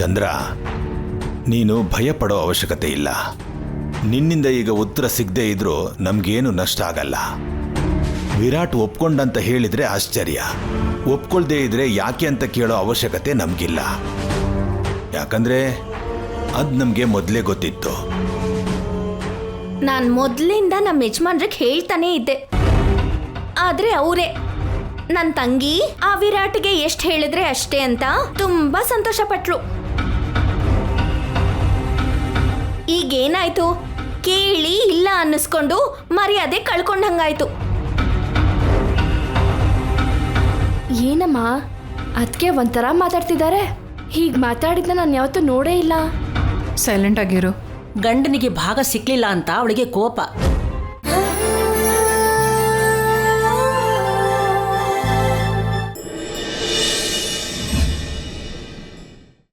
ಚಂದ್ರ, ನೀನು ಭಯ ಪಡೋ ಅವಶ್ಯಕತೆ ಇಲ್ಲ. ನಿನ್ನಿಂದ ಈಗ ಉತ್ತರ ಸಿಗದೆ ಇದ್ರೂ ನಮ್ಗೇನು ನಷ್ಟ ಆಗಲ್ಲ. ವಿರಾಟ್ ಒಪ್ಕೊಂಡಂತ ಹೇಳಿದ್ರೆ ಆಶ್ಚರ್ಯ, ಒಪ್ಕೊಳ್ದೇ ಇದ್ರೆ ಯಾಕೆ ಅಂತ ಕೇಳೋ ಅವಶ್ಯಕತೆ ನಮ್ಗಿಲ್ಲ. ಯಾಕಂದ್ರೆ ಅದ್ ನಮ್ಗೆ ಮೊದಲೇ ಗೊತ್ತಿತ್ತು. ನಾನು ಮೊದಲಿಂದ ನಮ್ಮ ಯಜಮಾನ್ರಿಗೆ ಹೇಳ್ತಾನೆ ಇದ್ದೆ. ಆದ್ರೆ ಅವರೇ ನನ್ನ ತಂಗಿ ಆ ವಿರಾಟ್ಗೆ ಎಷ್ಟು ಹೇಳಿದ್ರೆ ಅಷ್ಟೇ ಅಂತ ತುಂಬಾ ಸಂತೋಷ ಪಟ್ರು. ಈಗೇನಾಯ್ತು, ಕೇಳಿ ಇಲ್ಲ ಅನ್ನಿಸ್ಕೊಂಡು ಮರ್ಯಾದೆ ಕಳ್ಕೊಂಡಂಗಾಯ್ತು. ಏನಮ್ಮ ಅದಕ್ಕೆ ಒಂಥರ ಮಾತಾಡ್ತಿದ್ದಾರೆ? ಹೀಗೆ ಮಾತಾಡಿದ್ನ ನಾನು ಯಾವತ್ತೂ ನೋಡೇ ಇಲ್ಲ. ಸೈಲೆಂಟ್ ಆಗಿರು. ಗಂಡನಿಗೆ ಭಾಗ ಸಿಕ್ಲಿಲ್ಲ ಅಂತ ಅವಳಿಗೆ ಕೋಪ.